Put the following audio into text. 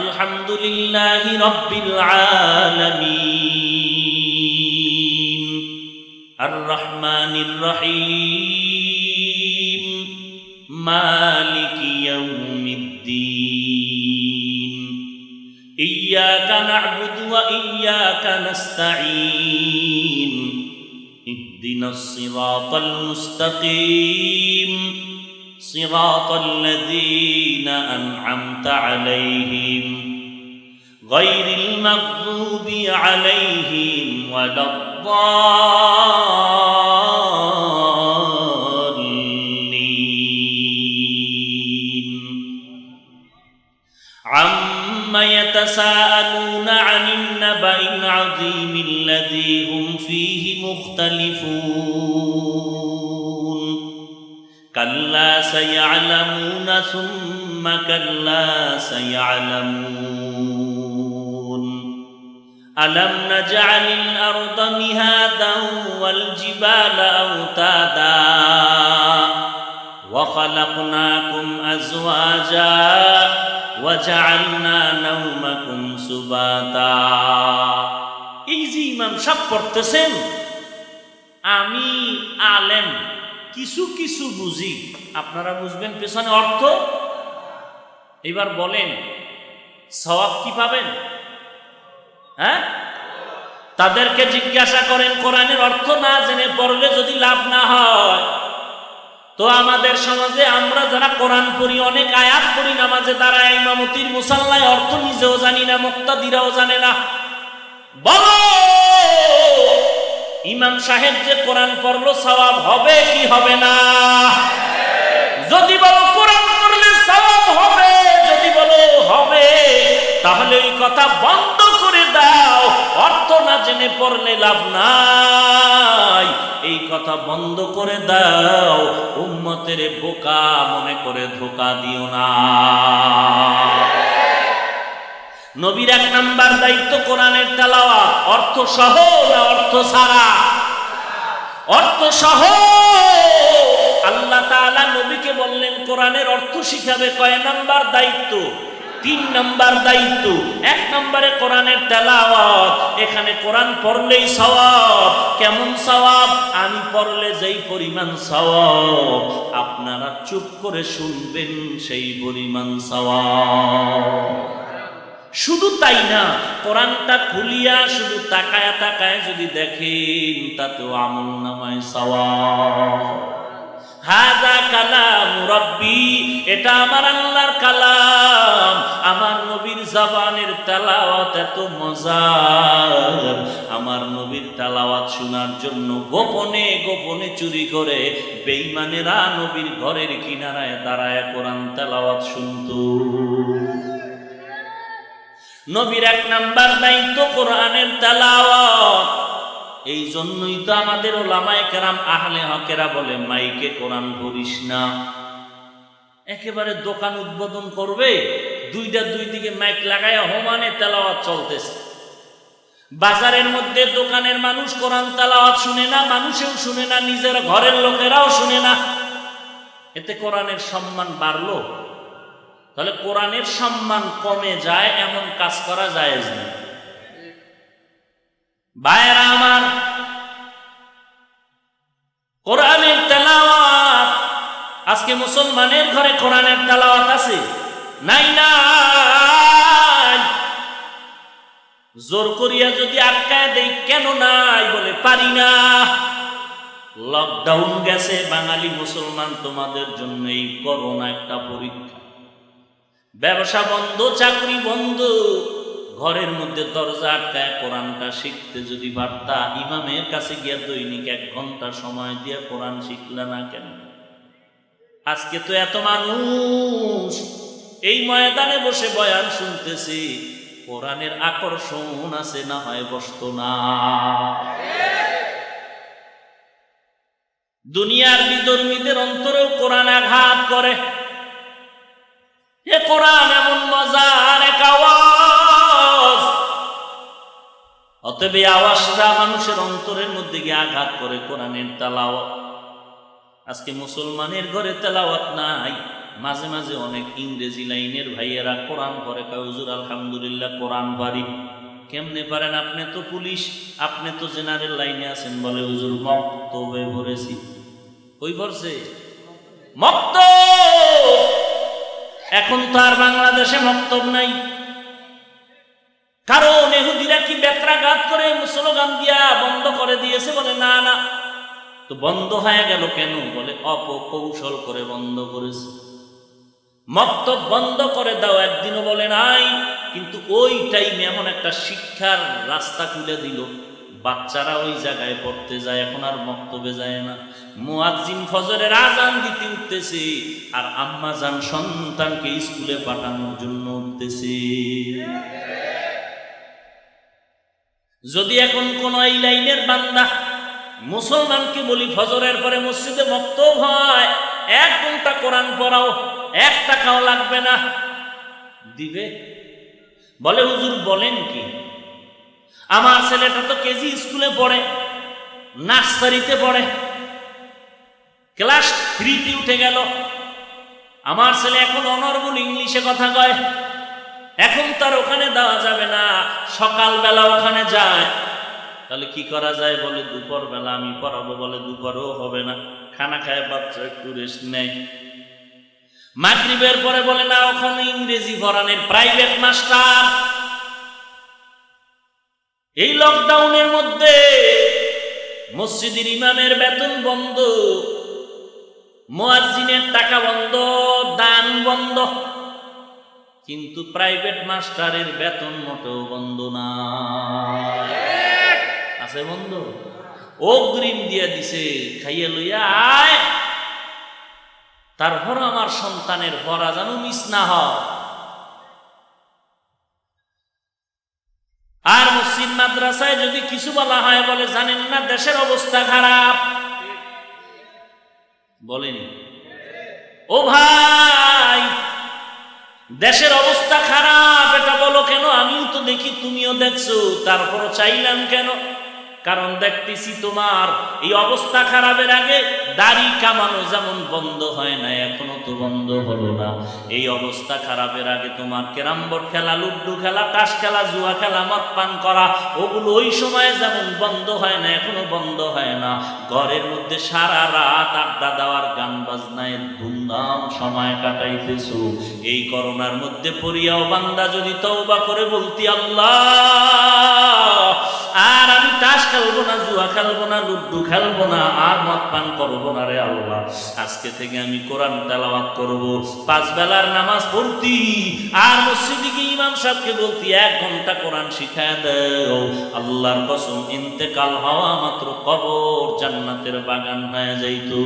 আলহামদুলিল্লাহি রাব্বিল আলামিন আর রহমানির রহিম মালিকি ইয়াউমিদ্দিন ইয়্যাকা না'বুদু ওয়া ইয়্যাকা নাস্তাঈন ইহদিনাস সিরাতাল মুস্তাকিম صراط الذين أنعمت عليهم غير المغضوب عليهم ولا الضالين عما يتساءلون عن النبأ العظيم الذي هم فيه مختلفون كلا سيعلمون ثم كلا سيعلمون ألم نجعل الأرض مهادا والجبال أوتادا وخلقناكم أزواجا وجعلنا نومكم سباتا এই যে ইমাম সাহেব পড়তেছেন আমি আলেম কিছু কিছু বুঝি, আপনারা বুঝবেন পেছনে অর্থ। এবার বলেন সওয়াব কি পাবেন? হ্যাঁ, তাদেরকে জিজ্ঞাসা করেন কোরআনের অর্থ না জেনে পড়লে যদি লাভ না হয়, তো আমাদের সমাজে আমরা যারা কোরআন পড়ি, অনেক আয়াত পড়ি, নামাজে দাঁড়ায়, ইমামতির মুসাল্লায় অর্থ নিজেও জানি না, মুক্তাদিরাও জানে না। বলো ইমাম সাহেব যে কোরআন পড়লো সওয়াব হবে কি হবে না? যদি বলো কোরআন পড়লে সওয়াব হবে, যদি বলো হবে, তাহলে এই কথা বন্ধ করে দাও। অর্থ না জেনে পড়লে লাভ নাই, এই কথা বন্ধ করে দাও। উম্মতের বোকা মনে করে ধোঁকা দিও না। নবীর এক নাম্বার দায়িত্ব কোরআনের তেলাওয়াত। অর্থ সহ না অর্থ ছাড়া? অর্থ সহ। আল্লাহ তাআলা নবীকে বললেন কোরআনের অর্থ শিখাবে। কয় নাম্বার দায়িত্ব? 3 নাম্বার দায়িত্ব। 1 নম্বরে কোরআনের তেলাওয়াত। এখানে কোরআন পড়লেই সওয়াব। কেমন সওয়াব? আমি পড়লে যেই পরিমাণ সওয়াব, আপনারা চুপ করে শুনবেন সেই পরিমাণ সওয়াব। শুধু তাই না, কোরআনটা খুলিয়া শুধু তাকায়া তাকায় যদি দেখেন, তাতেও আমল নামায় সওয়াব। হাযা কালাম রাব্বি, এটা আমার আল্লাহর কালাম। আমার নবীর জবানের তেলাওয়াত এত মজার, আমার নবীর তেলাওয়াত শোনার জন্য গোপনে গোপনে চুরি করে বেঈমানেরা নবীর ঘরের কিনারায় দাঁড়ায় কোরআন তেলাওয়াত শুনতো। নবীর 1 নাম্বার দায়িত্ব কোরআনের তেলাওয়াত। এই জন্যই তো আমাদের ওলামায়ে কেরাম আহলে হকেরা বলে মাইকে কোরআন পড়িস না। একেবারে দোকান উদ্বোধন করবে, 2টা 2 দিকে মাইক লাগায় হোমানে তেলাওয়াত চলতেছে। বাজারের মধ্যে দোকানের মানুষ কোরআন তেলাওয়াত শুনে না, মানুষেও শুনে না, নিজের ঘরের লোকেরাও শুনে না। এতে কোরআনের সম্মান বাড়লো? তাহলে কোরআনের সম্মান কমে যায় এমন কাজ করা জায়েজ না। ভাইরা আমার, কোরআনের তেলাওয়াত, আজকে মুসলমানের ঘরে কোরআনের তেলাওয়াত আছে? নাই নাই। জোর করিয়া যদি আটকায় দেই, কেন নাই? বলে পারি না। লকডাউন গেছে বাঙালি মুসলমান, তোমাদের জন্য এই করোনা একটা পরীক্ষা। ব্যবসা বন্ধ, চাকরি বন্ধ, ঘরের মধ্যে দরজা আটকায় কোরআনটা শিখতে যদি পারতা, ইমামের কাছে গিয়া দৈনিক 1 ঘন্টা সময় দিয়ে কোরআন শিখলা না কেন? আজকে তো এত মানুষ এই ময়দানে বসে বয়ান শুনতেছে, কোরআনের আকর্ষণ আছে, না হয় বসতো না। দুনিয়ার বিধর্মীদের অন্তরেও কোরআন আঘাত করে। এ কোরআন এমন মজার এক আওয়াজ, অতএব এই আওয়াজটা মানুষের অন্তরের মধ্যে গিয়ে আঘাত করে। কোরআনের তেলাওয়াত, আজকে মুসলমানের ঘরে তেলাওয়াত নাই, মাঝে মাঝে অনেক ইংরেজি লাইনের ভাইয়েরা কোরআন পড়ে, কয় হুজুর আলহামদুলিল্লাহ কোরআন পারি। কেমনে পারেন? আপনি তো পুলিশ, আপনি তো জেনারেল লাইনে আছেন। বলে হুজুর মক্তবে পড়েছি। কই পড়ছে? মক্তব। এখন তো আর বাংলাদেশে মক্তব নাই, কারণ ইহুদিরা কি বেত্রাঘাত করে স্লোগান দিয়া বন্ধ করে দিয়েছে। বলে না না, তো বন্ধ হয়ে গেল কেন? বলে অপকৌশল করে বন্ধ করেছে। মক্তব বন্ধ করে দাও একদিনও বলে নাই, কিন্তু ওই টাইমে এমন একটা শিক্ষার রাস্তা খুলে দিল, বাচ্চারা ওই জায়গায় পড়তে যায়, এখন আর মক্তবে যায় না। মুয়াজ্জিন ফজরের আজান দিতে উঠতেছে, আর আম্মা জান সন্তানকে স্কুলে পাঠানোর জন্য উঠতেছে। যদি এখন কোন এই লাইনের বান্দা মুসলমানকে বলি ফজরের পরে মসজিদে মক্তব হয়, 1 ঘন্টা কোরআন পড়াও, 1 টাকাও লাগবে না, দিবে? বলে হুজুর বলেন কি, আমার ছেলেটা তো কেজি স্কুলে পড়ে, নার্সারিতে পড়ে, ক্লাস 3তে উঠে গেল। আমার ছেলে এখন অনর্গল ইংলিশে কথা কয়, এখন তার ওখানে দেওয়া যাবে না, সকালবেলা ওখানে যায়। তাহলে কি করা যায়? বলে দুপুর বেলা আমি পড়াবো। বলে দুপুরও হবে না, খানা খায় বাচ্চা একটু রেস্ট নেয়। মাগরিবের পরে বলে না, ওখানে ইংরেজি পড়ানোর প্রাইভেট মাস্টার। এই লকডাউনের মধ্যে মসজিদের ইমামের বেতন বন্ধ, মুয়াজ্জিনের টাকা বন্ধ, দান বন্ধ, কিন্তু প্রাইভেট মাস্টারের বেতন মোটেও বন্ধ না। আছে বন্ধ? অগ্রিম দিয়ে দিছে, খাইয়ে লইয়া আয়, তারপর আমার সন্তানের পড়া যেন মিস না হয়। আর মসজিদ মাদ্রাসায় যদি কিছু বলা হয়, বলে জানেন না দেশের অবস্থা খারাপ। বলেনি? ও ভাই, দেশের অবস্থা খারাপ এটা বলো কেন? আমিও তো দেখি, তুমিও দেখছো, তারপরও চাইলাম কেন? কারণ দেখতেছি তোমার এই অবস্থা খারাপের আগে দাড়ি কামানো যেমন বন্ধ হয় না, এখনো তো বন্ধ হলো না। এই অবস্থা খারাপের আগে তোমার ক্যারাম বোর্ড খেলা, লুড্ডু খেলা, তাস খেলা, জুয়া খেলা, মদ পান করা, ওগুলো ওই সময়ে যেমন বন্ধ হয় না, এখনো বন্ধ হয় না। ঘরের মধ্যে সারা রাত আড্ডা দেওয়ার, গান বাজনায় ধুমধাম সময় কাটাইতেছো। এই করোনার মধ্যে পড়িয়াও বান্দা যদি তওবা করে বলতি, আল্লাহ আর আমি তাস খেলবো না, জুয়া খেলবো না, লুড্ডু খেলবো না, আর মদ পান করবো না রে আল্লাহ, আজকে থেকে আমি কোরআন তেলাওয়াত করবো, 5 বেলার নামাজ পড়তি, আর মসজিদে গিয়ে ইমাম সাহেবকে বলতি 1 ঘন্টা কোরআন শিখায় দাও, আল্লাহর কসম ইন্তেকাল হওয়া মাত্র কবর জান্নাতের বাগান হয়ে যাইতো।